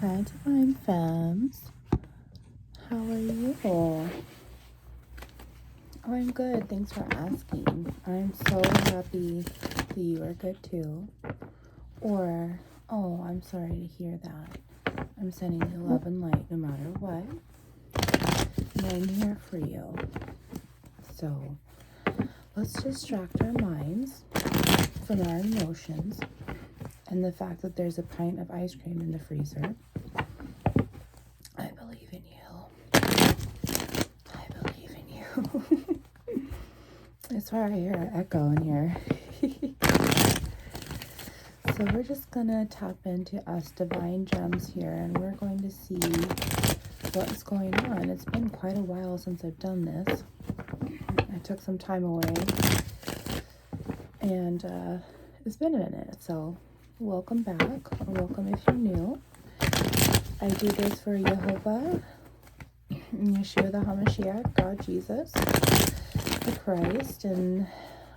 Hi, Divine Femmes. How are you? Oh, I'm good. Thanks for asking. I'm so happy that you are good too. Or, oh, I'm sorry to hear that. I'm sending you love and light no matter what. And I'm here for you. So, let's distract our minds from our emotions and the fact that there's a pint of ice cream in the freezer. I believe in you. I believe in you. I swear I hear an echo in here. So we're just gonna tap into us divine gems here, and we're going to see what's going on. It's been quite a while since I've done this. I took some time away, and it's been a minute. So welcome back, or welcome if you're new. I do this for Jehovah, Yeshua the HaMashiach, God Jesus, the Christ, and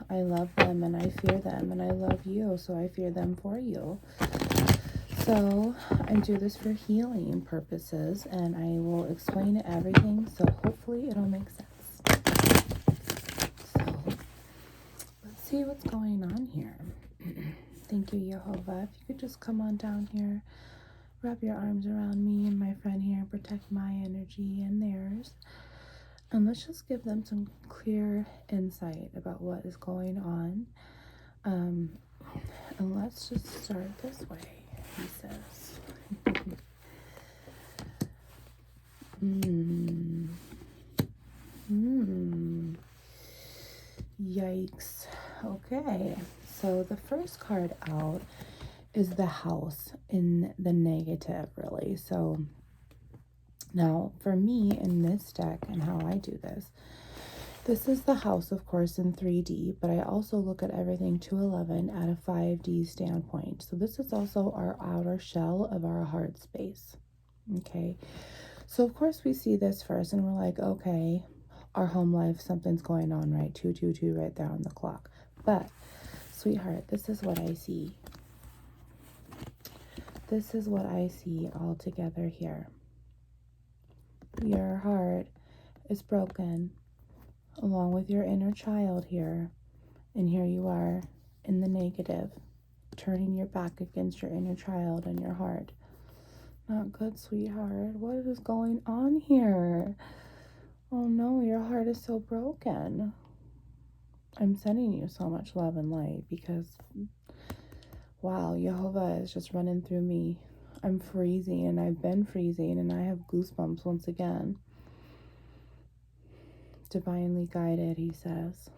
I love them and I fear them, and I love you, so I fear them for you. So I do this for healing purposes, and I will explain everything, so hopefully it'll make sense. So let's see what's going on here. Thank you, Jehovah. If you could just come on down here, wrap your arms around me and my friend here, protect my energy and theirs. And let's just give them some clear insight about what is going on. And let's just start this way, he says. Yikes. Okay, so the first card out is the house in the negative, really. So now for me in this deck and how I do this is the house, of course, in 3D, but I also look at everything 211 at a 5D standpoint. So this is also our outer shell of our heart space. Okay, so of course we see this first and we're like, okay, our home life, something's going on, right? 222 right there on the clock. But sweetheart, this is what I see. This is what I see all together here. Your heart is broken, along with your inner child here. And here you are in the negative, turning your back against your inner child and your heart. Not good, sweetheart. What is going on here? Oh no, your heart is so broken. I'm sending you so much love and light because, wow, Jehovah is just running through me. I'm freezing, and I've been freezing, and I have goosebumps once again. Divinely guided, he says.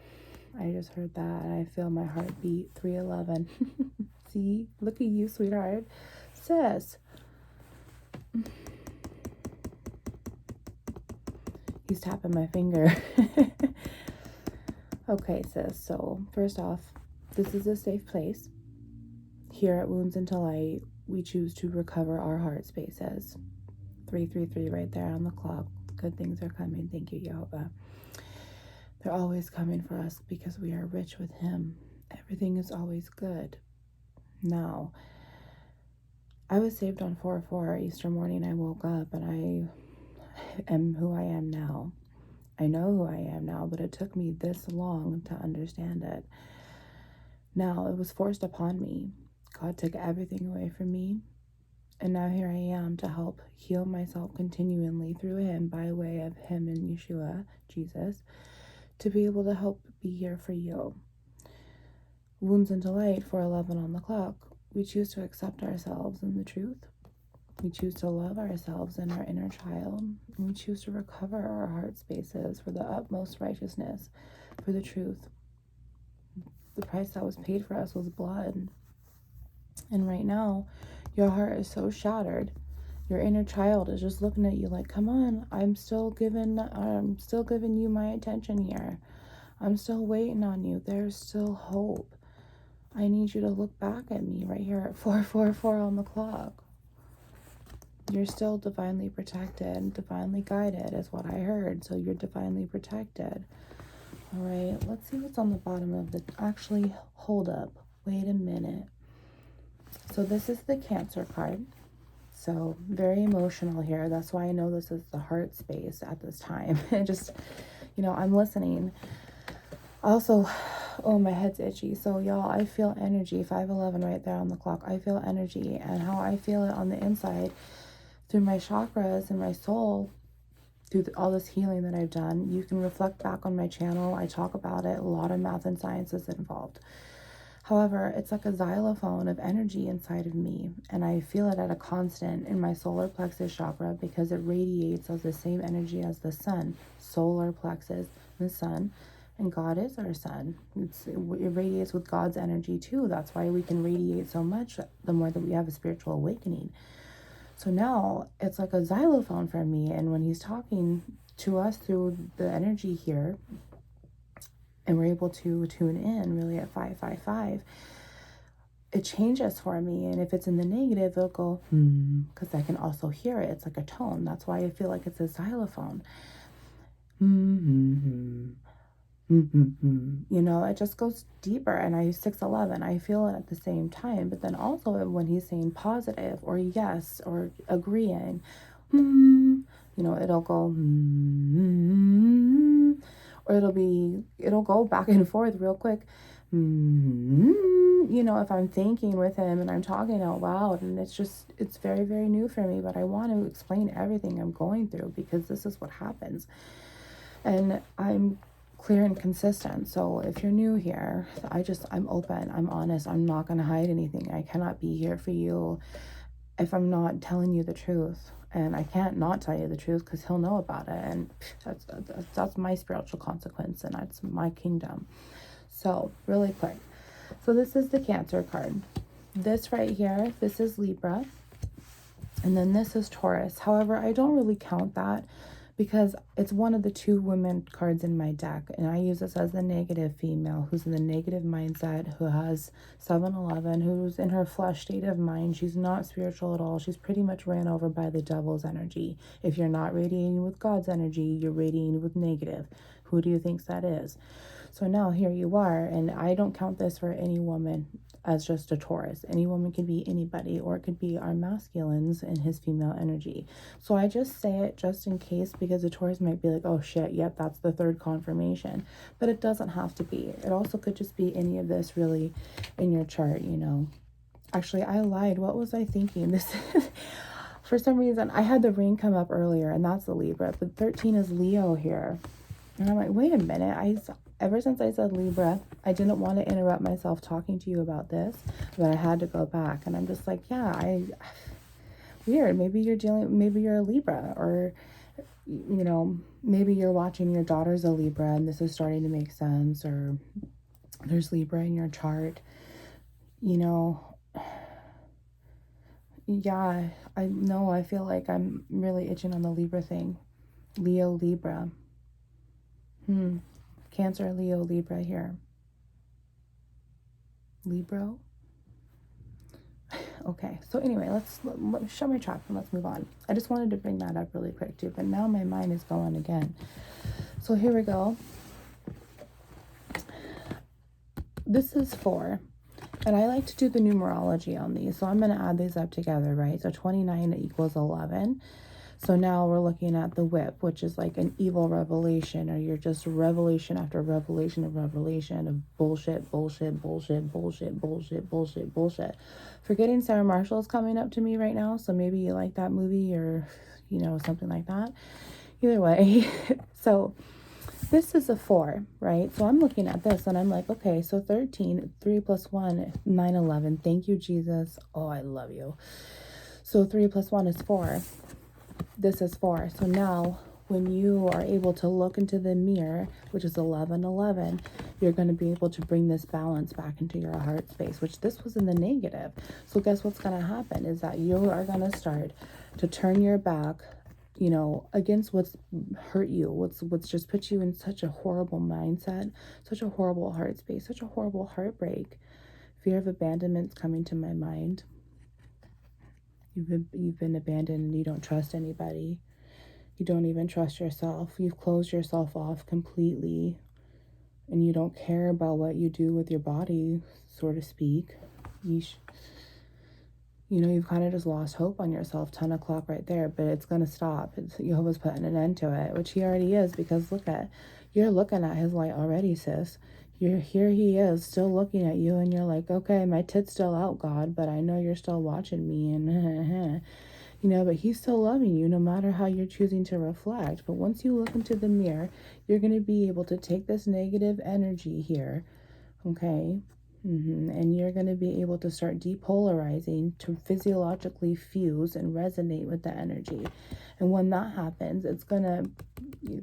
I just heard that. I feel my heartbeat. 311. See? Look at you, sweetheart. Sis. He's tapping my finger. Okay, sis. So, first off, this is a safe place. Here at woundsintolight, we choose to recover our heart spaces. 333 right there on the clock. Good things are coming. Thank you, Jehovah. They're always coming for us because we are rich with him. Everything is always good. Now, I was saved on 4/4 Easter morning. I woke up and I am who I am now. I know who I am now, but it took me this long to understand it. Now, it was forced upon me. God took everything away from me. And now here I am to help heal myself continually through him, by way of him and Yeshua, Jesus, to be able to help be here for you. Wounds into light, 411 on the clock. We choose to accept ourselves in the truth. We choose to love ourselves and our inner child. And we choose to recover our heart spaces for the utmost righteousness, for the truth. The price that was paid for us was blood. And right now, your heart is so shattered. Your inner child is just looking at you like, come on, I'm still giving you my attention here. I'm still waiting on you. There's still hope. I need you to look back at me right here at 4:44 on the clock. You're still divinely protected, divinely guided is what I heard. So you're divinely protected. All right, let's see what's on the bottom of the, actually, hold up. Wait a minute. So this is the Cancer card. So very emotional here. That's why I know this is the heart space at this time. Just, I'm listening. Also, oh, my head's itchy. So y'all, I feel energy, 5:11 right there on the clock. I feel energy, and how I feel it on the inside through my chakras and my soul, through all this healing that I've done. You can reflect back on my channel. I talk about it. A lot of math and science is involved. However, it's like a xylophone of energy inside of me, and I feel it at a constant in my solar plexus chakra because it radiates as the same energy as the sun. Solar plexus, the sun, and God is our sun. It radiates with God's energy too. That's why we can radiate so much the more that we have a spiritual awakening. So now it's like a xylophone for me, and when he's talking to us through the energy here, and we're able to tune in really at 555, it changes for me. And if it's in the negative, it'll go, because I can also hear it. It's like a tone. That's why I feel like it's a xylophone. It just goes deeper. And 6:11, I feel it at the same time. But then also when he's saying positive or yes or agreeing, it'll go, or it'll go back and forth real quick. If I'm thinking with him and I'm talking out loud, and it's very, very new for me, but I want to explain everything I'm going through because this is what happens. And I'm clear and consistent. So if you're new here, I'm open, I'm honest, I'm not going to hide anything. I cannot be here for you if I'm not telling you the truth. And I can't not tell you the truth because he'll know about it. And that's my spiritual consequence, and that's my kingdom. So really quick. So this is the Cancer card. This right here, this is Libra. And then this is Taurus. However, I don't really count that because it's one of the two women cards in my deck. And I use this as the negative female who's in the negative mindset, who has 7-11, who's in her flesh state of mind. She's not spiritual at all. She's pretty much ran over by the devil's energy. If you're not radiating with God's energy, you're radiating with negative. Who do you think that is? So now here you are, and I don't count this for any woman as just a Taurus. Any woman can be anybody, or it could be our masculines and his female energy. So I just say it just in case, because a Taurus might be like, oh shit, yep, that's the third confirmation. But it doesn't have to be. It also could just be any of this really in your chart, Actually, I lied. What was I thinking? This is... For some reason, I had the ring come up earlier, and that's the Libra, but 13 is Leo here. And I'm like, wait a minute. Ever since I said Libra, I didn't want to interrupt myself talking to you about this, but I had to go back. And I'm just like, yeah, weird. Maybe you're a Libra, or, maybe you're watching your daughter's a Libra and this is starting to make sense, or there's Libra in your chart, Yeah, I feel like I'm really itching on the Libra thing. Leo, Libra. Cancer, Leo, Libra here. Libra. Okay, so anyway, let's shut my trap and let's move on. I just wanted to bring that up really quick too, but now my mind is going again. So here we go. This is 4. And I like to do the numerology on these. So I'm going to add these up together, right? So 29 equals 11. So now we're looking at the whip, which is like an evil revelation, or you're just revelation after revelation of revelation of bullshit. Forgetting Sarah Marshall is coming up to me right now. So maybe you like that movie, or, something like that. Either way. So this is a 4, right? So I'm looking at this and I'm like, okay, so 13, 3 plus 1, 9, 11. Thank you, Jesus. Oh, I love you. So 3 plus 1 is 4. This is 4. So now when you are able to look into the mirror, which is 11, 11, you're going to be able to bring this balance back into your heart space, which this was in the negative. So guess what's going to happen is that you are going to start to turn your back, against what's hurt you, what's just put you in such a horrible mindset, such a horrible heart space, such a horrible heartbreak. Fear of abandonment's coming to my mind. You've been abandoned and you don't trust anybody. You don't even trust yourself. You've closed yourself off completely, and you don't care about what you do with your body, so to speak. Yeesh. You know, you've kind of just lost hope on yourself. 10 o'clock right there, but it's going to stop. Jehovah's putting an end to it, which he already is, because you're looking at his light already, sis. Here he is still looking at you, and you're like, okay, my tit's still out, God, but I know you're still watching me, and you know, but he's still loving you no matter how you're choosing to reflect. But once you look into the mirror, you're going to be able to take this negative energy here, okay? And you're going to be able to start depolarizing to physiologically fuse and resonate with the energy. And when that happens, it's going to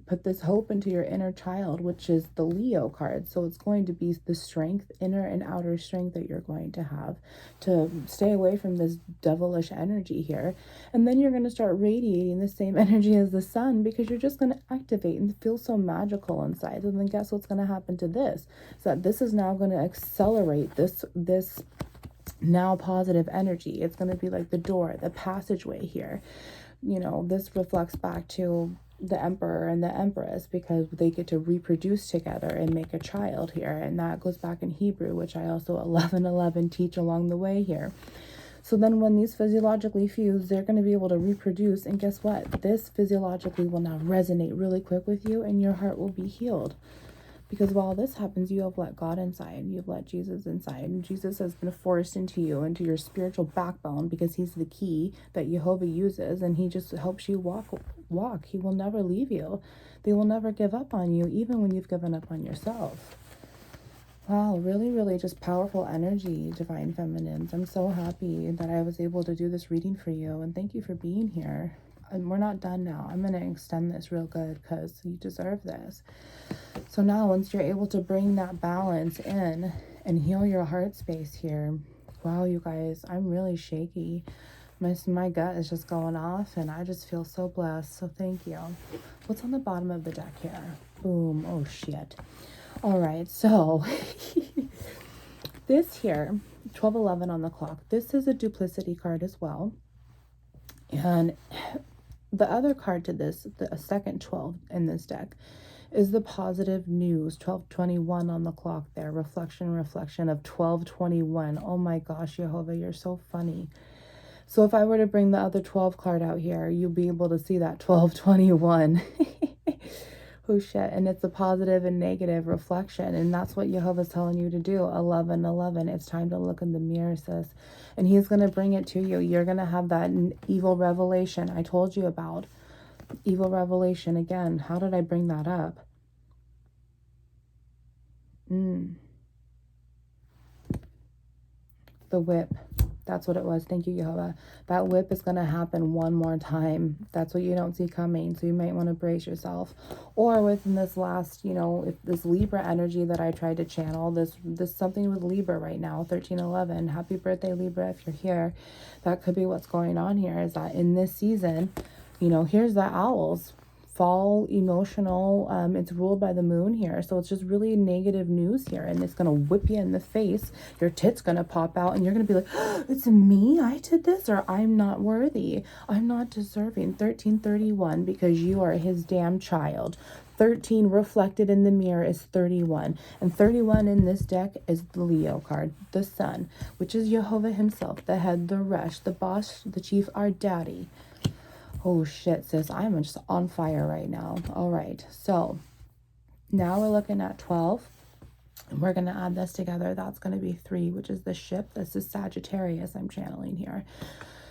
put this hope into your inner child, which is the Leo card. So it's going to be the strength, inner and outer strength, that you're going to have to stay away from this devilish energy here. And then you're going to start radiating the same energy as the sun, because you're just going to activate and feel so magical inside. And then guess what's going to happen to this? So that this is now going to accelerate this now positive energy. It's going to be like the door, the passageway here. You know, this reflects back to the emperor and the empress, because they get to reproduce together and make a child here. And that goes back in Hebrew, which I also 11:11 teach along the way here. So then when these physiologically fuse, they're going to be able to reproduce. And guess what? This physiologically will now resonate really quick with you, and your heart will be healed. Because while this happens, you have let God inside. You've let Jesus inside. And Jesus has been forced into you, into your spiritual backbone, because he's the key that Jehovah uses. And he just helps you walk. He will never leave you. They will never give up on you, even when you've given up on yourself. Wow, really, really just powerful energy, Divine Feminines. I'm so happy that I was able to do this reading for you. And thank you for being here. And we're not done now. I'm going to extend this real good, because you deserve this. So now, once you're able to bring that balance in and heal your heart space here, wow, you guys, I'm really shaky. My gut is just going off, and I just feel so blessed. So thank you. What's on the bottom of the deck here? Boom. Oh, shit. All right. So this here, 12:11 on the clock, this is a duplicity card as well. And the other card to this, the second 12 in this deck, is the positive news. 12:21 on the clock there. Reflection of 12:21. Oh my gosh, Jehovah, you're so funny. So if I were to bring the other 12 card out here, you'll be able to see that 12:21. Oh shit. And it's a positive and negative reflection. And that's what Jehovah's telling you to do. 11:11. It's time to look in the mirror, sis. And he's going to bring it to you. You're going to have that evil revelation I told you about. Evil revelation again. How did I bring that up? The whip. That's what it was. Thank you, Jehovah. That whip is going to happen one more time. That's what you don't see coming. So you might want to brace yourself. Or within this last, you know, if this Libra energy that I tried to channel, this something with Libra right now, 13:11. Happy birthday, Libra, if you're here. That could be what's going on here, is that in this season, you know, here's the owls. Fall, emotional, it's ruled by the moon here, so it's just really negative news here, and it's gonna whip you in the face. Your tit's gonna pop out, and you're gonna be like, oh, it's me, I did this, or I'm not worthy, I'm not deserving. 13:31, because you are his damn child. 13 reflected in the mirror is 31, and 31 in this deck is the Leo card, the sun, which is Jehovah himself, the head, the Resh, the boss, the chief, our daddy. Oh shit, sis, I'm just on fire right now. All right, so now we're looking at 12. And we're going to add this together. That's going to be 3, which is the ship. This is Sagittarius I'm channeling here.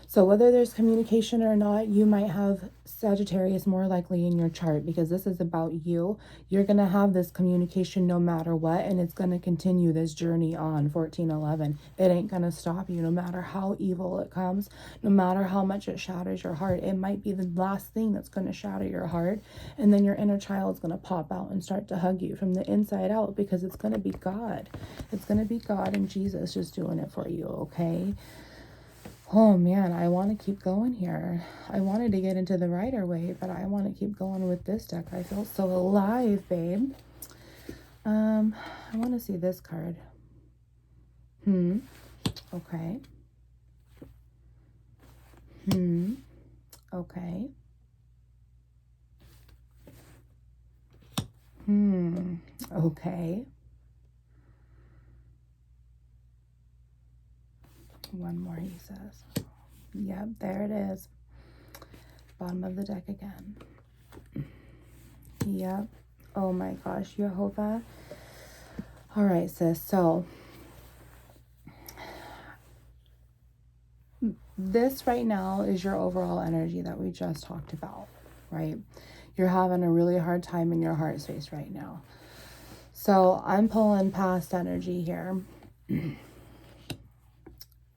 So whether there's communication or not, you might have Sagittarius more likely in your chart, because this is about you. You're going to have this communication no matter what, and it's going to continue this journey on. 14:11. It ain't going to stop you no matter how evil it comes, no matter how much it shatters your heart. It might be the last thing that's going to shatter your heart, and then your inner child's going to pop out and start to hug you from the inside out, because it's going to be God. It's going to be God and Jesus just doing it for you, okay? Oh man, I want to keep going here. I wanted to get into the Rider-Waite, but I want to keep going with this deck. I feel so alive, babe. I want to see this card. Okay. Okay. Okay. One more, he says. Yep, there it is. Bottom of the deck again. Yep. Oh my gosh, Jehovah. All right, sis. So this right now is your overall energy that we just talked about, right? You're having a really hard time in your heart space right now. So I'm pulling past energy here.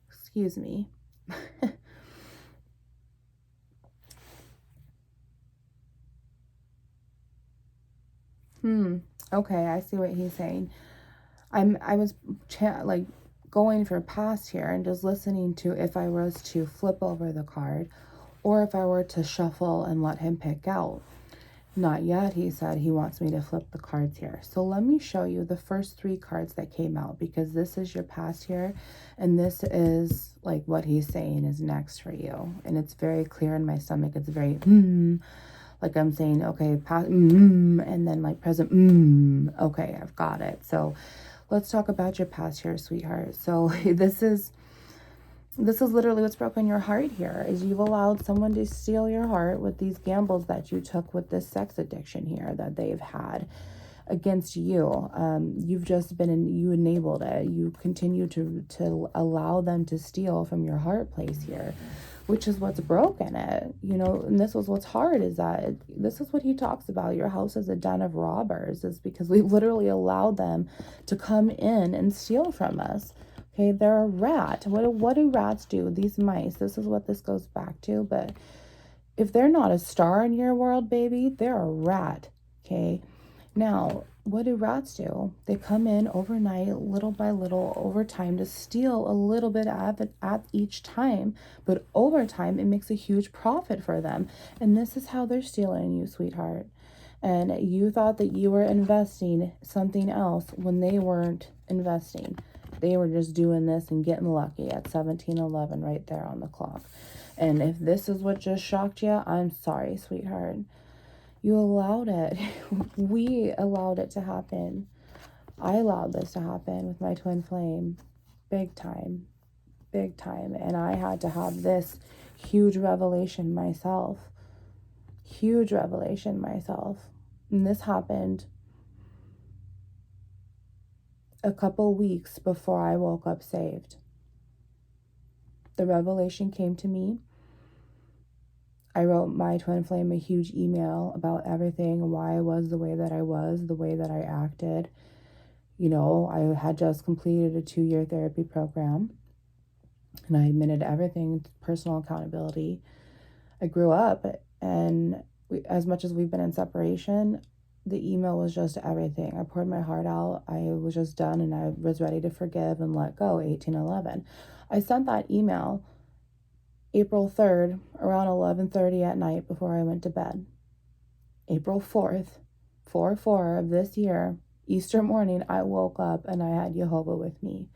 Excuse me. Okay, I see what he's saying. I was like going for past here and just listening to if I was to flip over the card or if I were to shuffle and let him pick out. Not yet, he said. He wants me to flip the cards here. So let me show you the first 3 cards that came out, because this is your past here and this is like what he's saying is next for you. And it's very clear in my stomach. It's very like I'm saying, okay, past and then like present okay, I've got it. So let's talk about your past here, sweetheart. So this is literally what's broken your heart here, is you've allowed someone to steal your heart with these gambles that you took with this sex addiction here that they've had against you. You've just you enabled it. You continue to allow them to steal from your heart place here, which is what's broken it, and this was what's hard, is that this is what he talks about. Your house is a den of robbers, is because we literally allowed them to come in and steal from us. Okay, they're a rat. What do rats do? These mice, this is what this goes back to. But if they're not a star in your world, baby, they're a rat. Okay, now what do rats do? They come in overnight, little by little, over time, to steal a little bit at each time. But over time, it makes a huge profit for them. And this is how they're stealing you, sweetheart. And you thought that you were investing something else when they weren't investing. They were just doing this and getting lucky at 17:11 right there on the clock. And if this is what just shocked you, I'm sorry, sweetheart. You allowed it. We allowed it to happen. I allowed this to happen with my twin flame. Big time. Big time. And I had to have this huge revelation myself. Huge revelation myself. And this happened a couple weeks before I woke up saved. The revelation came to me. I wrote my twin flame a huge email about everything, why I was the way that I was, the way that I acted. I had just completed a 2-year therapy program, and I admitted everything, personal accountability. I grew up, and as much as we've been in separation, the email was just everything. I poured my heart out. I was just done, and I was ready to forgive and let go. 1811. I sent that email April 3rd around 11:30 at night before I went to bed. April 4th, 4/4 of this year, Easter morning, I woke up and I had Jehovah with me.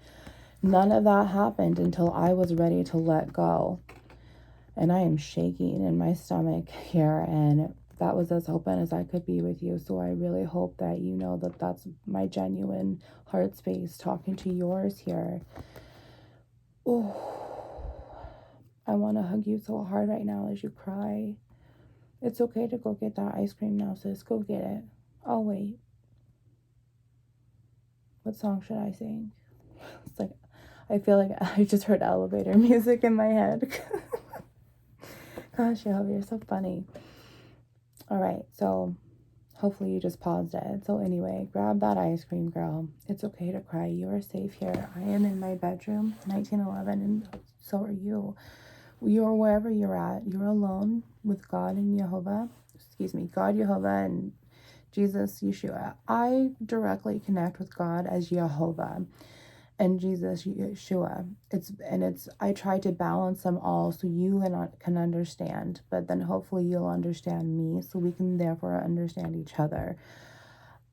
None of that happened until I was ready to let go. And I am shaking in my stomach here, and that was as open as I could be with you. So I really hope that you know that that's my genuine heart space talking to yours here. Oh, I want to hug you so hard right now as you cry. It's okay to go get that ice cream now, sis. Go get it. I'll wait. What song should I sing? It's like, I feel like I just heard elevator music in my head. Gosh, you're so funny. All right, so hopefully you just paused it. So anyway, grab that ice cream, girl. It's okay to cry. You are safe here. I am in my bedroom, 1911, and so are you. You're wherever you're at. You're alone with God and Jehovah. God, Jehovah, and Jesus, Yeshua. I directly connect with God as Jehovah and Jesus, Yeshua. I try to balance them all so you can understand, but then hopefully you'll understand me so we can therefore understand each other.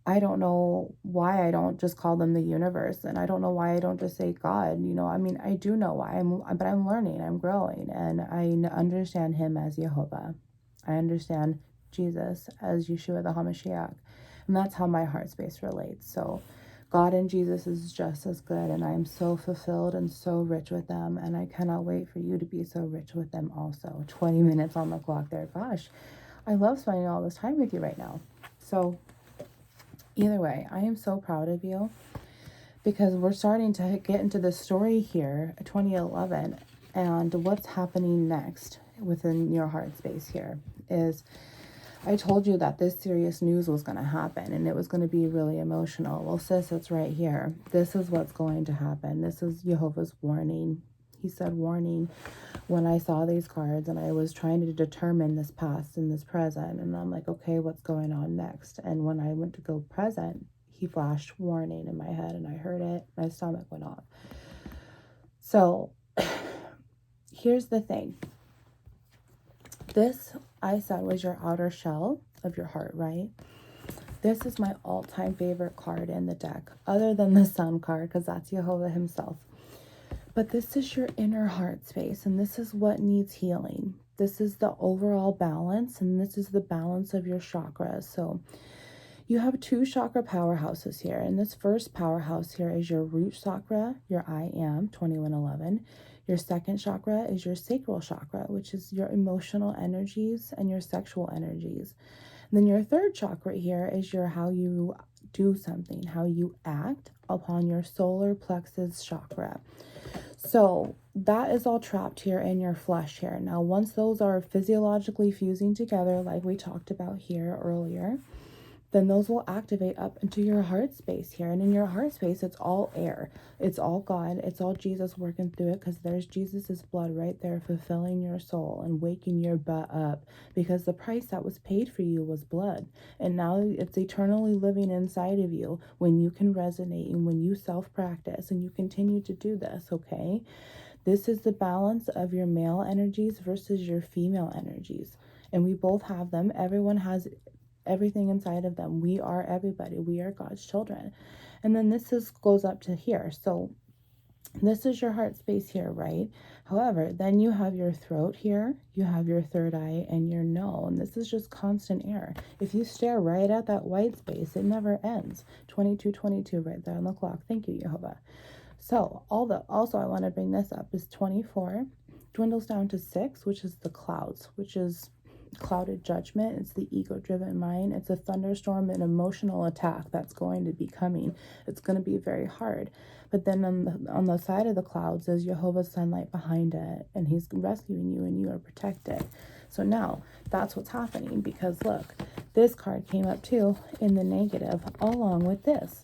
I don't know why I don't just call them the universe, and I don't know why I don't just say God. I do know why, but I'm learning, I'm growing, and I understand him as Jehovah. I understand Jesus as Yeshua the HaMashiach, and that's how my heart space relates. So God and Jesus is just as good, and I am so fulfilled and so rich with them, and I cannot wait for you to be so rich with them also. 20 minutes on the clock there. Gosh, I love spending all this time with you right now. So either way, I am so proud of you, because we're starting to get into the story here, 2011, and what's happening next within your heart space here is, I told you that this serious news was going to happen and it was going to be really emotional. Well, sis, it's right here. This is what's going to happen. This is Jehovah's warning. He said warning when I saw these cards, and I was trying to determine this past and this present. And I'm like, okay, what's going on next? And when I went to go present, he flashed warning in my head, and I heard it. My stomach went off. So here's the thing. This, I said, was your outer shell of your heart, right? This is my all-time favorite card in the deck, other than the Sun card, because that's Jehovah himself. But this is your inner heart space, and this is what needs healing. This is the overall balance, and this is the balance of your chakras. So you have 2 chakra powerhouses here, and this first powerhouse here is your root chakra, your I am, 2111. Your second chakra is your sacral chakra, which is your emotional energies and your sexual energies. And then your third chakra here is your how you do something, how you act upon your solar plexus chakra. So that is all trapped here in your flesh here. Now, once those are physiologically fusing together, like we talked about here earlier, then those will activate up into your heart space here. And in your heart space, it's all air. It's all God. It's all Jesus working through it, because there's Jesus's blood right there fulfilling your soul and waking your butt up, because the price that was paid for you was blood. And now it's eternally living inside of you when you can resonate and when you self-practice and you continue to do this, okay? This is the balance of your male energies versus your female energies. And we both have them. Everyone has everything inside of them. We are everybody. We are God's children. And then this goes up to here. So this is your heart space here, right? However, then you have your throat here, you have your third eye, and your no. And this is just constant air. If you stare right at that white space, it never ends. 2222 right there on the clock. Thank you, Jehovah. So also I want to bring this up is 24 dwindles down to 6, which is the clouds, which is clouded judgment. It's the ego-driven mind. It's a thunderstorm, an emotional attack that's going to be coming. It's going to be very hard. But then on the side of the clouds is Jehovah's sunlight behind it, and he's rescuing you, and you are protected. So now that's what's happening, because look, this card came up too in the negative along with this.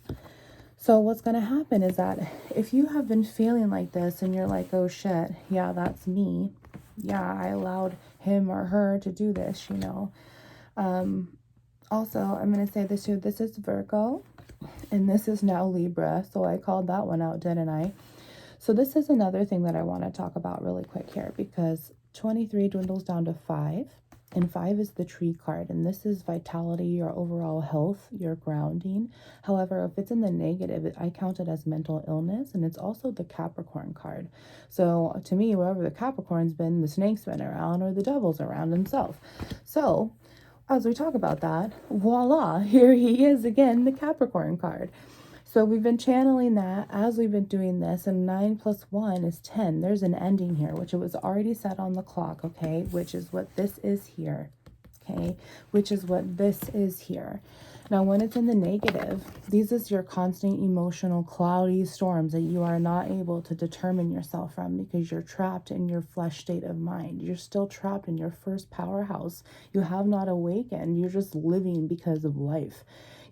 So what's going to happen is that if you have been feeling like this and you're like, oh shit, yeah, that's me. Yeah, I allowed him or her to do this, you know. Also, I'm going to say this too. This is Virgo, and this is now Libra. So I called that one out, didn't I? So this is another thing that I want to talk about really quick here, because 23 dwindles down to 5. And 5 is the tree card, and this is vitality, your overall health, your grounding. However, if it's in the negative, I count it as mental illness, and it's also the Capricorn card. So to me, wherever the Capricorn's been, the snake's been around, or the devil's around himself. So as we talk about that, voila, here he is again, the Capricorn card. So we've been channeling that as we've been doing this, and 9 plus 1 is 10. There's an ending here, which it was already set on the clock, okay, which is what this is here, okay, which is what this is here. Now, when it's in the negative, these is your constant emotional cloudy storms that you are not able to determine yourself from, because you're trapped in your flesh state of mind. You're still trapped in your first powerhouse. You have not awakened. You're just living because of life.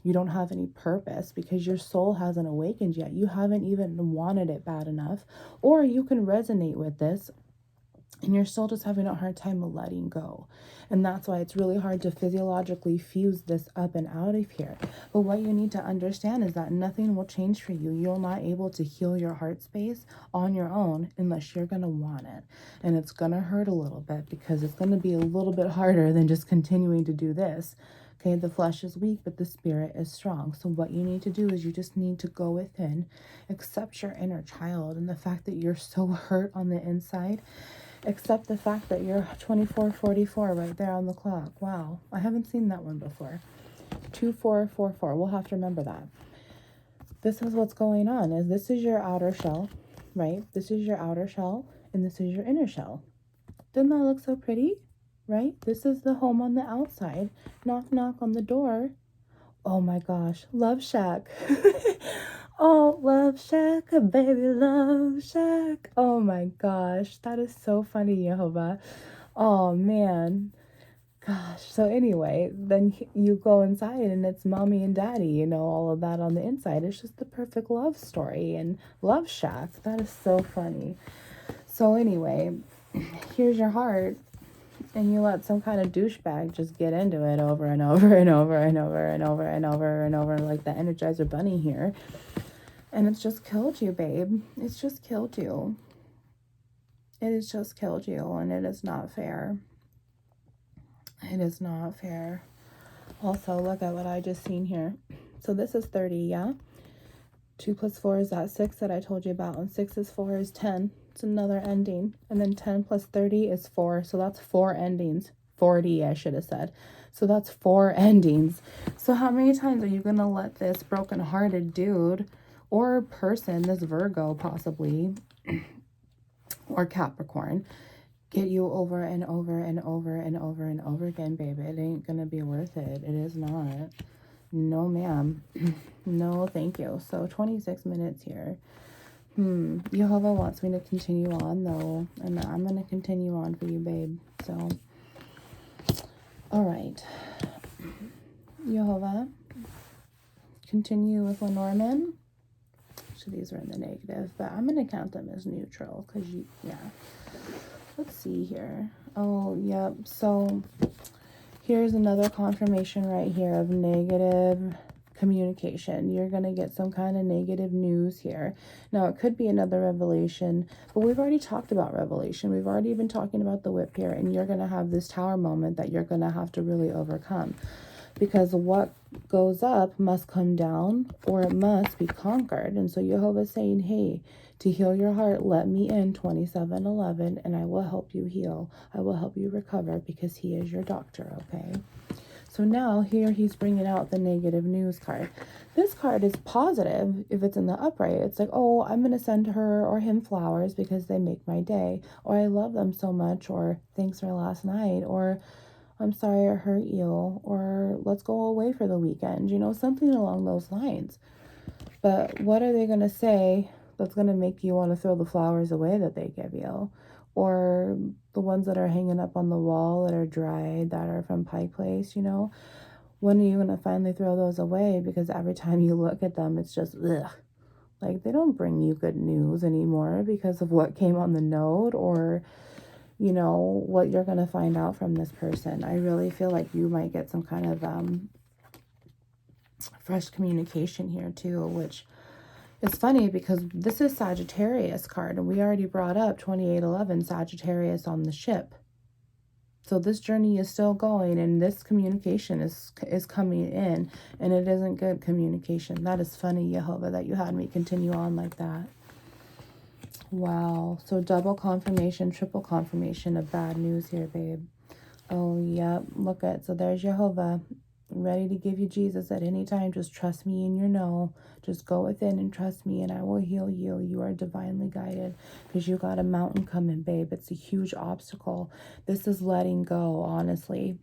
You don't have any purpose because your soul hasn't awakened yet. You haven't even wanted it bad enough. Or you can resonate with this and you're still just having a hard time of letting go. And that's why it's really hard to physiologically fuse this up and out of here. But what you need to understand is that nothing will change for you. You're not able to heal your heart space on your own unless you're going to want it. And it's going to hurt a little bit, because it's going to be a little bit harder than just continuing to do this. Okay, the flesh is weak, but the spirit is strong. So what you need to do is you just need to go within, accept your inner child and the fact that you're so hurt on the inside. Accept the fact that you're 2444 right there on the clock. Wow, I haven't seen that one before. 2444. We'll have to remember that. this is what's going on. Is this is your outer shell, right? This is your outer shell, and this is your inner shell. Doesn't that look so pretty, right? This is the home on the outside. Knock, knock on the door. Oh my gosh, Love Shack. Oh, Love Shack, baby, Love Shack. Oh my gosh, that is so funny, Jehovah. Oh man. Gosh, so anyway, then you go inside and it's mommy and daddy, you know, all of that on the inside. It's just the perfect love story and Love Shack. That is so funny. So anyway, here's your heart, and you let some kind of douchebag just get into it over and over and over and over and over and over and over, like the Energizer Bunny here. And it's just killed you, babe. It's just killed you. It has just killed you, and it is not fair. It is not fair. Also, look at what I just seen here. So this is 30, yeah? 2 plus 4 is that 6 that I told you about, and 6 is 4 is 10. It's another ending. And then 10 plus 30 is 4, so that's 4 endings. 40, I should have said. So that's 4 endings. So how many times are you going to let this broken-hearted dude or person, this Virgo possibly, or Capricorn, get you over and over and over and over and over again, baby? It ain't gonna be worth it. It is not. No, ma'am. No, thank you. So 26 minutes here. Jehovah wants me to continue on, though, and I'm gonna continue on for you, babe. So, all right. Jehovah, continue with Lenormand. So these are in the negative, but I'm gonna count them as neutral because yeah. Let's see here. Oh, yep. So here's another confirmation right here of negative communication. You're going to get some kind of negative news here. Now, it could be another revelation, but we've already talked about revelation. We've already been talking about the whip here, and you're going to have this tower moment that you're going to have to really overcome. Because what goes up must come down, or it must be conquered. And so Jehovah's saying, hey, to heal your heart, let me in 2711, and I will help you heal. I will help you recover, because he is your doctor, okay? So now here he's bringing out the negative news card. This card is positive if it's in the upright. It's like, oh, I'm going to send her or him flowers because they make my day. Or I love them so much. Or thanks for last night. Or I'm sorry I hurt you, or let's go away for the weekend, you know, something along those lines. But what are they going to say that's going to make you want to throw the flowers away that they give you? Or the ones that are hanging up on the wall that are dried, that are from Pike Place, you know? When are you going to finally throw those away? Because every time you look at them, it's just, ugh. Like, they don't bring you good news anymore because of what came on the note, or you know, what you're going to find out from this person. I really feel like you might get some kind of fresh communication here too, which is funny because this is Sagittarius card, and we already brought up 2811 Sagittarius on the ship. So this journey is still going, and this communication is coming in, and it isn't good communication. That is funny, Jehovah, that you had me continue on like that. Wow. So double confirmation, triple confirmation of bad news here, babe. Oh, yep. Look at, so there's Jehovah, ready to give you Jesus at any time. Just trust me and you know. Just go within and trust me, and I will heal you. You are divinely guided because you got a mountain coming, babe. It's a huge obstacle. This is letting go, honestly.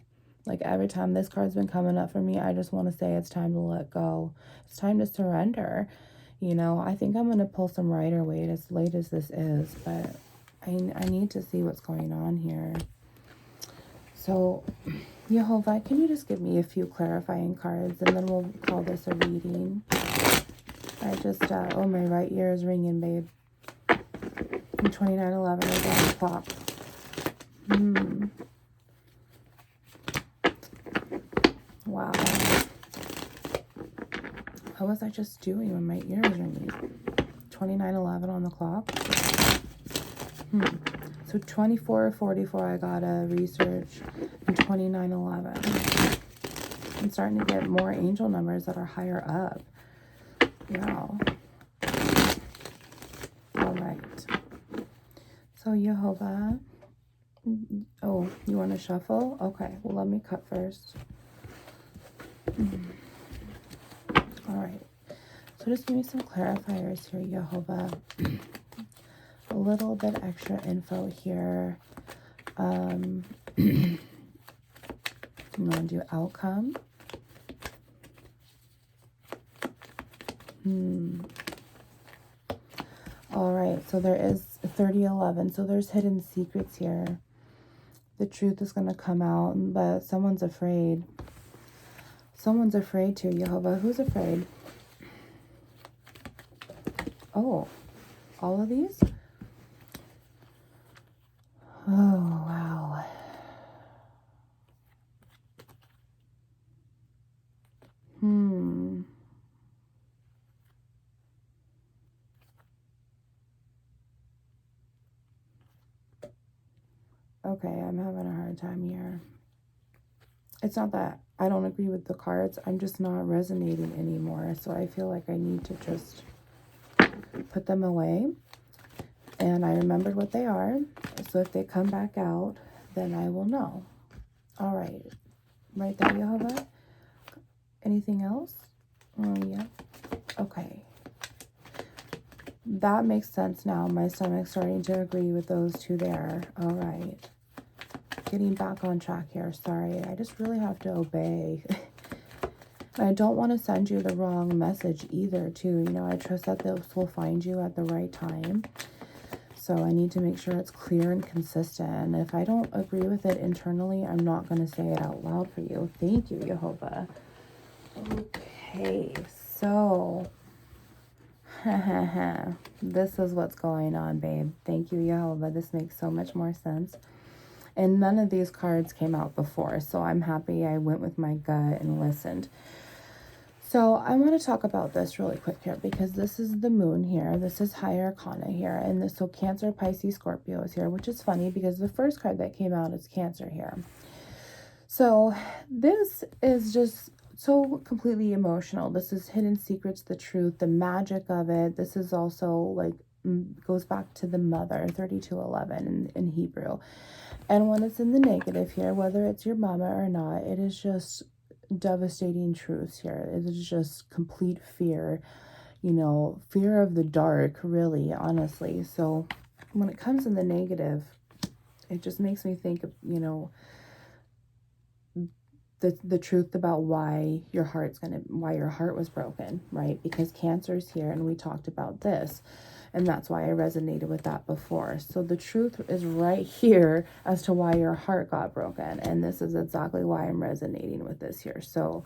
Like every time this card's been coming up for me, I just want to say it's time to let go. It's time to surrender. You know, I think I'm going to pull some Rider-Waite as late as this is, but I need to see what's going on here. So, Jehovah, can you just give me a few clarifying cards, and then we'll call this a reading. I just, oh, my right ear is ringing, babe. And 2911 is on the clock. Wow. What was I just doing when my ear was ringing? 2911 on the clock. So 2444 I got a research, and 2911. I'm starting to get more angel numbers that are higher up. Wow. All right. So Jehovah. Oh, you want to shuffle? Okay. Well, let me cut first. All right. So So just give me some clarifiers here, Jehovah. A little bit extra info here. I'm going to do outcome. All right, so there is 3011. So there's hidden secrets here. The truth is going to come out, but someone's afraid. Someone's afraid too, Jehovah. Who's afraid? Oh, all of these? Oh, wow. Okay, I'm having a hard time here. It's not that I don't agree with the cards. I'm just not resonating anymore. So I feel like I need to just put them away. And I remembered what they are. So if they come back out, then I will know. All right. Right there, Jehovah. Anything else? Oh, yeah. Okay. That makes sense now. My stomach's starting to agree with those two there. All right. Getting back on track here. Sorry. I just really have to obey. I don't want to send you the wrong message either, too. You know, I trust that this will find you at the right time. So I need to make sure it's clear and consistent. And if I don't agree with it internally, I'm not going to say it out loud for you. Thank you, Jehovah. Okay, so this is what's going on, babe. Thank you, Jehovah. This makes so much more sense. And none of these cards came out before, so I'm happy I went with my gut and listened. So I want to talk about this really quick here, because this is the moon here. This is higher arcana here. And this, so Cancer, Pisces, Scorpio is here, which is funny because the first card that came out is Cancer here. So this is just so completely emotional. This is hidden secrets, the truth, the magic of it. This is also like, goes back to the mother, 3211 in Hebrew. And when it's in the negative here, whether it's your mama or not, it is just devastating truths here. It is just complete fear, you know, fear of the dark, really, honestly. So when it comes in the negative, it just makes me think of, you know, the truth about why your heart was broken, right? Because Cancer's here, and we talked about this, and that's why I resonated with that before. So the truth is right here as to why your heart got broken, and this is exactly why I'm resonating with this here. So,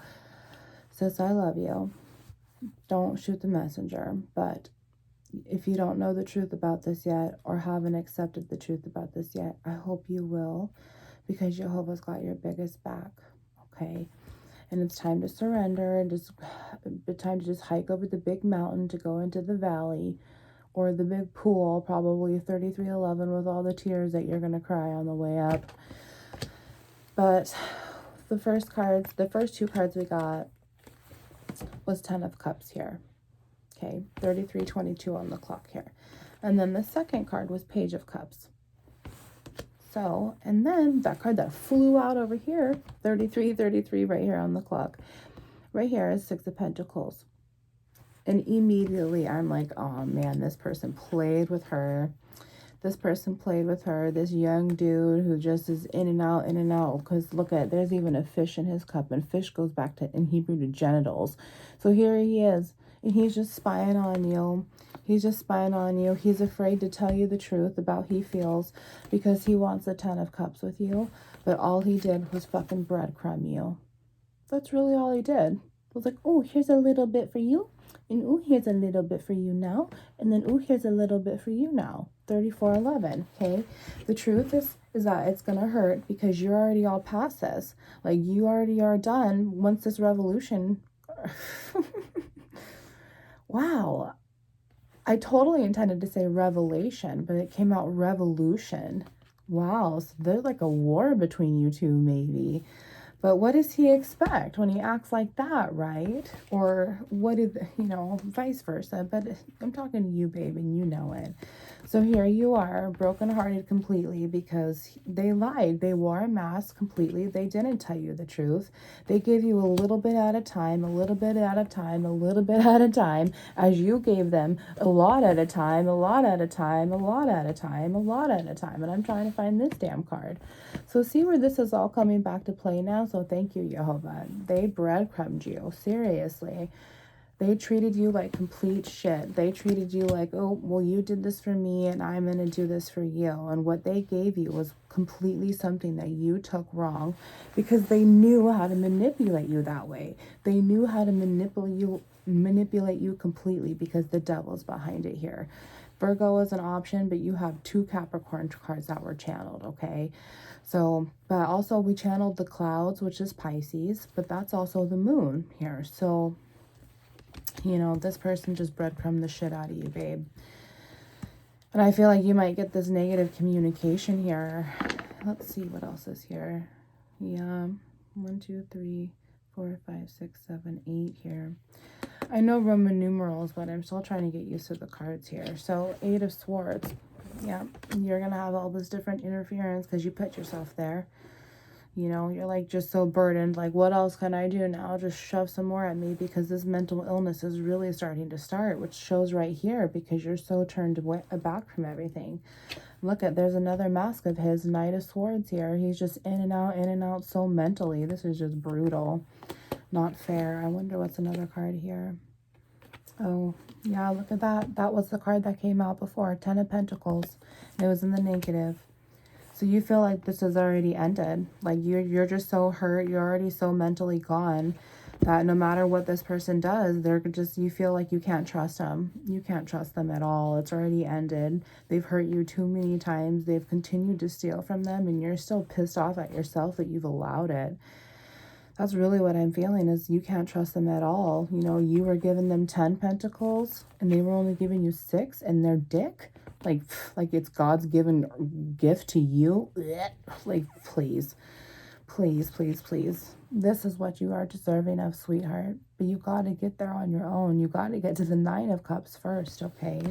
sis, I love you. Don't shoot the messenger, but if you don't know the truth about this yet, or haven't accepted the truth about this yet, I hope you will, because Jehovah's got your biggest back. Okay, and it's time to surrender, and just time to just hike over the big mountain to go into the valley, or the big pool, probably 3311, with all the tears that you're going to cry on the way up. But the first two cards we got was 10 of Cups here. Okay, 3322 on the clock here. And then the second card was Page of Cups. So, and then that card that flew out over here, 3333 right here on the clock. Right here is Six of Pentacles. And immediately I'm like, oh man, this person played with her. This person played with her. This young dude who just is in and out, in and out. Because look at, there's even a fish in his cup. And fish goes back to, in Hebrew, to genitals. So here he is. And he's just spying on you. He's just spying on you. He's afraid to tell you the truth about how he feels, because he wants the 10 of Cups with you. But all he did was fucking breadcrumb you. That's really all he did. It was like, oh, here's a little bit for you. And oh, here's a little bit for you now. And then, oh, here's a little bit for you now. 3411, okay? The truth is that it's going to hurt, because you're already all past this. Like, you already are done once this revolution... Wow. I totally intended to say revelation, but it came out revolution. Wow, so there's like a war between you two, maybe. But what does he expect when he acts like that, right? Or what did, you know, vice versa. But I'm talking to you, babe, and you know it. So here you are, brokenhearted completely because they lied. They wore a mask completely. They didn't tell you the truth. They gave you a little bit at a time, a little bit at a time, a little bit at a time, as you gave them a lot at a time, a lot at a time, a lot at a time, a lot at a time. And I'm trying to find this damn card. So see where this is all coming back to play now? So thank you, Jehovah. They breadcrumbed you. Seriously. They treated you like complete shit. They treated you like, oh, well, you did this for me and I'm going to do this for you. And what they gave you was completely something that you took wrong because they knew how to manipulate you that way. They knew how to manipulate you completely because the devil's behind it here. Virgo is an option, but you have 2 Capricorn cards that were channeled, okay? So, but also we channeled the clouds, which is Pisces, but that's also the moon here. So, you know, this person just breadcrumbed the shit out of you, babe. And I feel like you might get this negative communication here. Let's see what else is here. Yeah, 1, 2, 3, 4, 5, 6, 7, 8 here. I know Roman numerals, but I'm still trying to get used to the cards here. So 8 of Swords. Yeah, you're going to have all this different interference because you put yourself there. You know, you're like just so burdened. Like, what else can I do now? Just shove some more at me because this mental illness is really starting to start, which shows right here because you're so turned back from everything. Look at, there's another mask of his, Knight of Swords here. He's just in and out so mentally. This is just brutal. Not fair. I wonder what's another card here. Oh, yeah, look at that. That was the card that came out before, 10 of Pentacles. It was in the negative. So you feel like this has already ended. Like you're just so hurt. You're already so mentally gone that no matter what this person does, they're just, you feel like you can't trust them. You can't trust them at all. It's already ended. They've hurt you too many times. They've continued to steal from them and you're still pissed off at yourself that you've allowed it. That's really what I'm feeling is you can't trust them at all. You know, you were giving them 10 pentacles and they were only giving you 6 and they're dick. Like it's God's given gift to you. Like, please, please, please, please. This is what you are deserving of, sweetheart. But you got to get there on your own. You got to get to the 9 of Cups first, okay?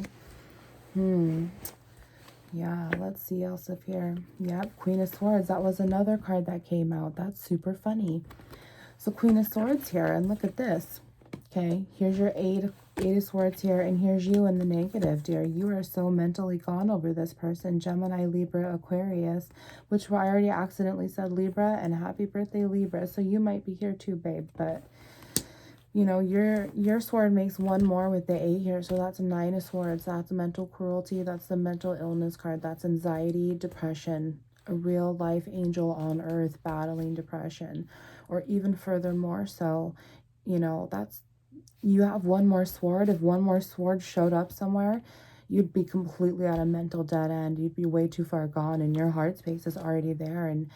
Yeah, let's see else up here. Yep, Queen of Swords. That was another card that came out. That's super funny. So Queen of Swords here, and look at this. Okay, here's your 8 of Swords here, and here's you in the negative, dear. You are so mentally gone over this person. Gemini, Libra, Aquarius, which I already accidentally said Libra, and happy birthday, Libra. So you might be here too, babe, but you know, your sword makes 1 more with the 8 here, so that's a 9 of Swords. That's mental cruelty. That's the mental illness card. That's anxiety, depression, a real life angel on earth battling depression, or even furthermore. So, you know, that's, you have 1 more sword. If 1 more sword showed up somewhere, you'd be completely at a mental dead end. You'd be way too far gone, and your heart space is already there. And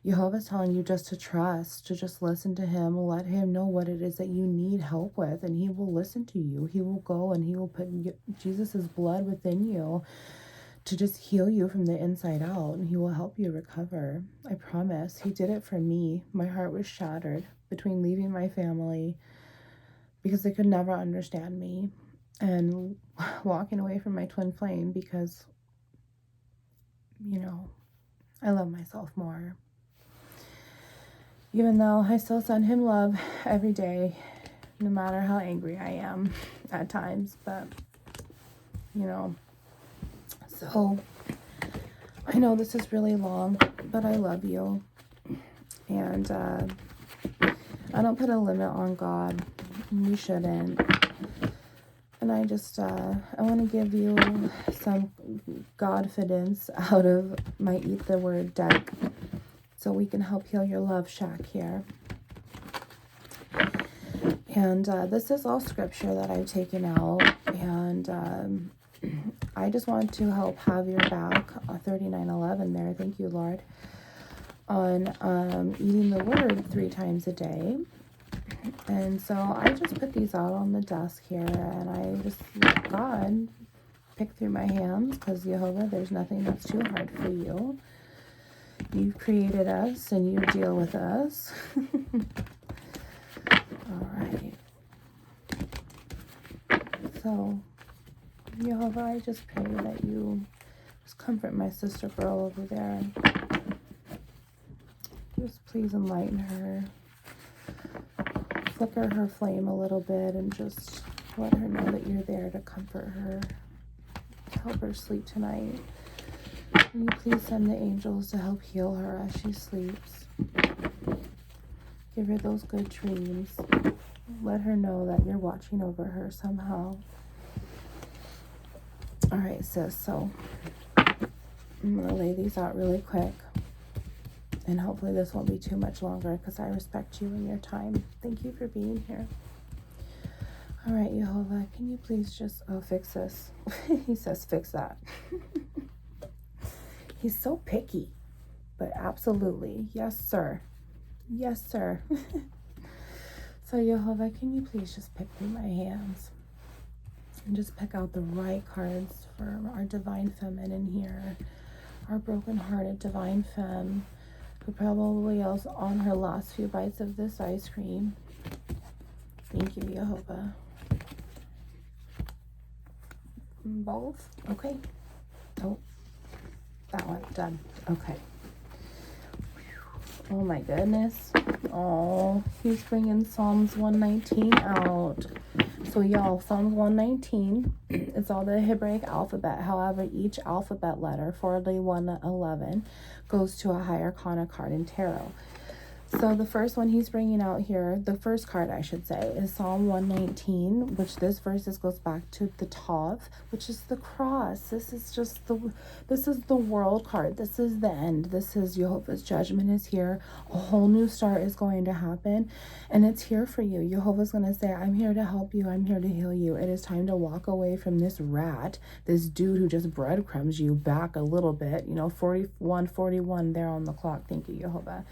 Jehovah's telling you just to trust, to just listen to him, let him know what it is that you need help with, and he will listen to you. He will go and he will put Jesus's blood within you to just heal you from the inside out, and he will help you recover. I promise. He did it for me. My heart was shattered between leaving my family because they could never understand me and walking away from my twin flame because, you know, I love myself more. Even though I still send him love every day, no matter how angry I am at times. But, you know, so I know this is really long, but I love you. And I don't put a limit on God. You shouldn't. And I just, I want to give you some Godfidence out of my Eat the Word deck, so we can help heal your love shack here. And this is all scripture that I've taken out. And I just want to help have your back, 3911 there. Thank you, Lord. On eating the Word 3 times a day. And so I just put these out on the desk here. And I just let God pick through my hands. Because Jehovah, there's nothing that's too hard for you. You've created us and you deal with us. All right. So, Jehovah, I just pray that you just comfort my sister girl over there. Just please enlighten her. Flicker her flame a little bit and just let her know that you're there to comfort her. To help her sleep tonight. Can you please send the angels to help heal her as she sleeps? Give her those good dreams. Let her know that you're watching over her somehow. All right, sis, so I'm going to lay these out really quick. And hopefully this won't be too much longer because I respect you and your time. Thank you for being here. All right, Jehovah, can you please just, fix this? He says, fix that. He's so picky, but absolutely. Yes, sir. Yes, sir. So, Jehovah, can you please just pick through my hands and just pick out the right cards for our divine feminine here, our broken-hearted divine femme, who probably is on her last few bites of this ice cream. Thank you, Jehovah. Both? Okay. Oh, that one. Done. Okay. Oh my goodness. Oh, he's bringing Psalms 119 out. So y'all, Psalms 119, it's all the Hebraic alphabet. However, each alphabet letter, 4111, goes to a higher arcana card in tarot. So the first one he's bringing out here, the first card I should say, is Psalm 119, which this verses goes back to the Tav, which is the cross. This is the world card. This is the end. This is Jehovah's judgment is here. A whole new start is going to happen, and it's here for you. Jehovah's going to say, I'm here to help you. I'm here to heal you. It is time to walk away from this rat, this dude who just breadcrumbs you back a little bit. 41 there on the clock. Thank you, Jehovah.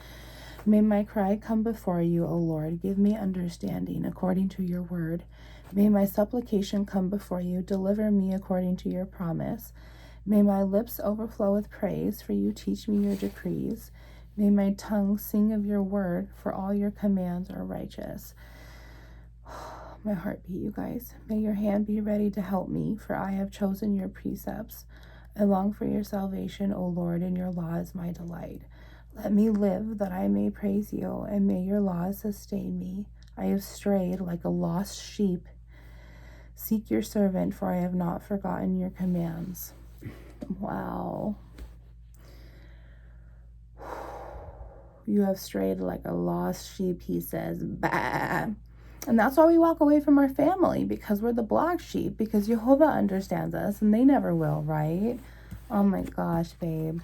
May my cry come before you, O Lord. Give me understanding according to your word. May my supplication come before you. Deliver me according to your promise. May my lips overflow with praise, for you teach me your decrees. May my tongue sing of your word, for all your commands are righteous. My heartbeat, you guys. May your hand be ready to help me, for I have chosen your precepts. I long for your salvation, O Lord, and your law is my delight. Let me live that I may praise you, and may your laws sustain me. I have strayed like a lost sheep. Seek your servant, for I have not forgotten your commands. Wow. You have strayed like a lost sheep, he says. Bah. And that's why we walk away from our family, because we're the black sheep, because Jehovah understands us, and they never will, right? Oh my gosh, babe.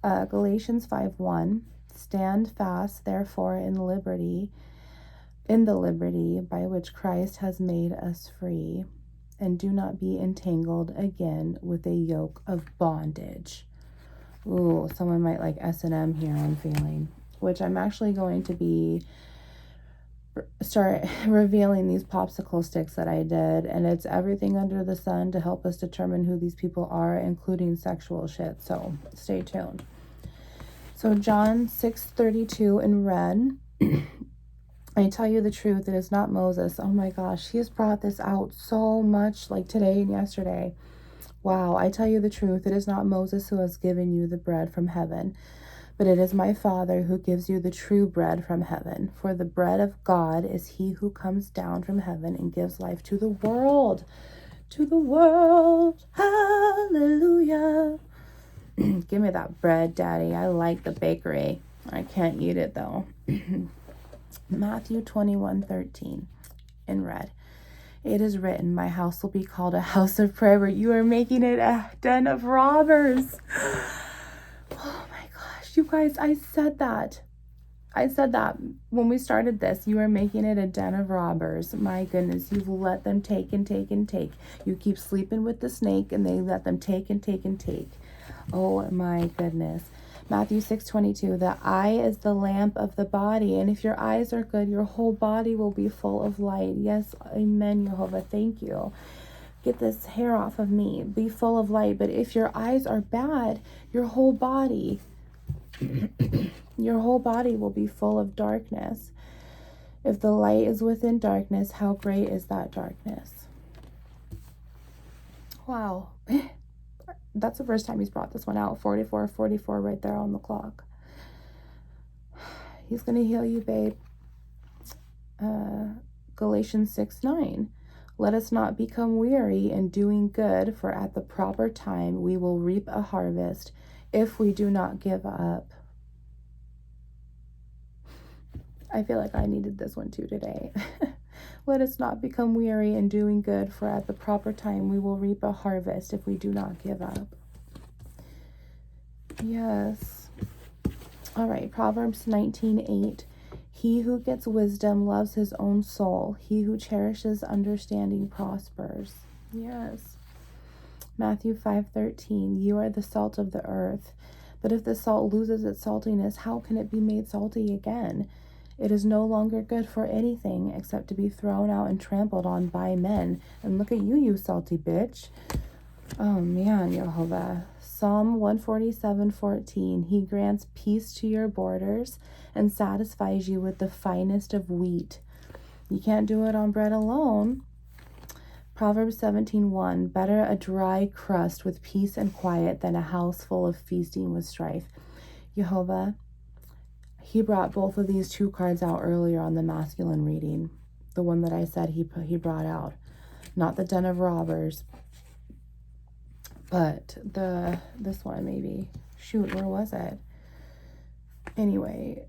Galatians 5:1, stand fast, therefore, in the liberty by which Christ has made us free, and do not be entangled again with a yoke of bondage. Ooh, someone might like S&M here, I'm feeling, which I'm actually going to start revealing these popsicle sticks that I did, and it's everything under the sun to help us determine who these people are, including sexual shit, so stay tuned. So John 6:32 in red, I tell you the truth, it is not Moses. Oh my gosh, he has brought this out so much, like today and yesterday. Wow, I tell you the truth, it is not Moses who has given you the bread from heaven, but it is my Father who gives you the true bread from heaven. For the bread of God is he who comes down from heaven and gives life to the world. To the world. Hallelujah. Give me that bread, Daddy. I like the bakery. I can't eat it, though. Matthew 21:13 in red. It is written, my house will be called a house of prayer, but you are making it a den of robbers. Oh my gosh, you guys, I said that when we started this. You are making it a den of robbers. My goodness, you've let them take and take and take. You keep sleeping with the snake, and they let them take and take and take. Oh my goodness. Matthew 6:22, the eye is the lamp of the body, and if your eyes are good, your whole body will be full of light. Yes, amen, Jehovah, thank you. Get this hair off of me. Be full of light. But if your eyes are bad, your whole body will be full of darkness. If the light is within darkness, how great is that darkness? Wow. That's the first time he's brought this one out. 44, 44 right there on the clock. He's going to heal you, babe. Galatians 6:9. Let us not become weary in doing good, for at the proper time we will reap a harvest if we do not give up. I feel like I needed this one too today. Let us not become weary in doing good, for at the proper time we will reap a harvest if we do not give up. Yes. All right, Proverbs 19:8. He who gets wisdom loves his own soul. He who cherishes understanding prospers. Yes. Matthew 5:13. You are the salt of the earth. But if the salt loses its saltiness, how can it be made salty again? It is no longer good for anything except to be thrown out and trampled on by men. And look at you, you salty bitch. Oh man, Jehovah. Psalm 147:14. He grants peace to your borders and satisfies you with the finest of wheat. You can't do it on bread alone. Proverbs 17:1. Better a dry crust with peace and quiet than a house full of feasting with strife. Jehovah, he brought both of these two cards out earlier on the masculine reading. The one that I said he brought out. Not the den of robbers, but this one maybe. Shoot, where was it? Anyway.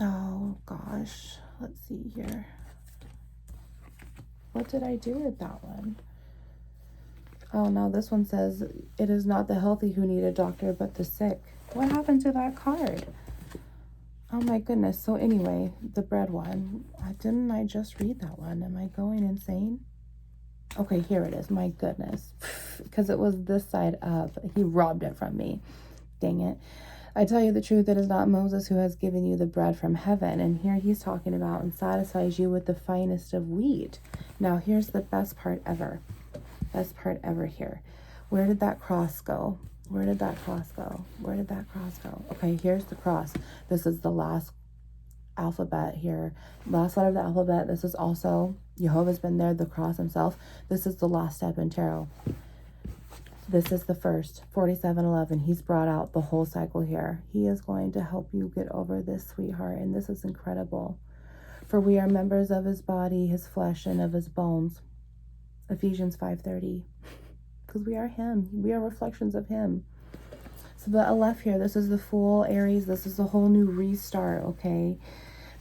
Oh gosh. Let's see here. What did I do with that one? Oh no, this one says, it is not the healthy who need a doctor, but the sick. What happened to that card? Oh my goodness. So anyway, the bread one. Didn't I just read that one? Am I going insane? Okay, here it is. My goodness. Because it was this side up. He robbed it from me. Dang it. I tell you the truth, it is not Moses who has given you the bread from heaven. And here he's talking about and satisfies you with the finest of wheat. Now, here's the best part ever. Best part ever here. Where did that cross go? Where did that cross go? Where did that cross go? Okay, here's the cross. This is the last alphabet here. Last letter of the alphabet. This is also, Jehovah's been there, the cross himself. This is the last step in tarot. This is the first, 47:11. He's brought out the whole cycle here. He is going to help you get over this, sweetheart, and this is incredible. For we are members of his body, his flesh, and of his bones. Ephesians 5:30. Because we are him. We are reflections of him. So the Aleph here, this is the Fool, Aries. This is a whole new restart, okay?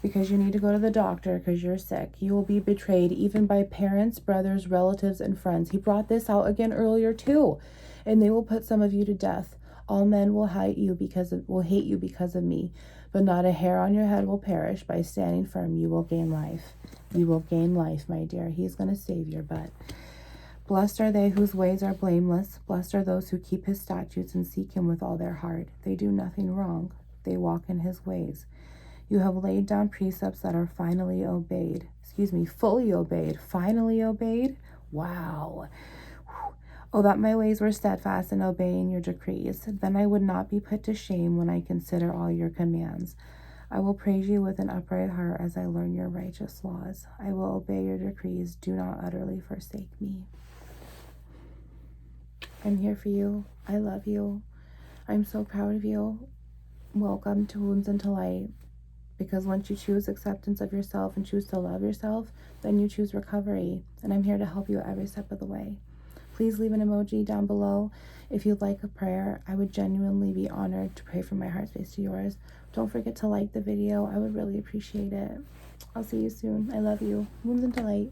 Because you need to go to the doctor because you're sick. You will be betrayed even by parents, brothers, relatives, and friends. He brought this out again earlier too. And they will put some of you to death. All men will hate you because of me. But not a hair on your head will perish. By standing firm, you will gain life. You will gain life, my dear. He's going to save your butt. Blessed are they whose ways are blameless. Blessed are those who keep his statutes and seek him with all their heart. They do nothing wrong. They walk in his ways. You have laid down precepts that are fully obeyed. Finally obeyed? Wow. Oh, that my ways were steadfast in obeying your decrees. Then I would not be put to shame when I consider all your commands. I will praise you with an upright heart as I learn your righteous laws. I will obey your decrees. Do not utterly forsake me. I'm here for you. I love you. I'm so proud of you. Welcome to Wounds into Light. Because once you choose acceptance of yourself and choose to love yourself, then you choose recovery. And I'm here to help you every step of the way. Please leave an emoji down below if you'd like a prayer. I would genuinely be honored to pray from my heart space to yours. Don't forget to like the video. I would really appreciate it. I'll see you soon. I love you. Wounds into Light.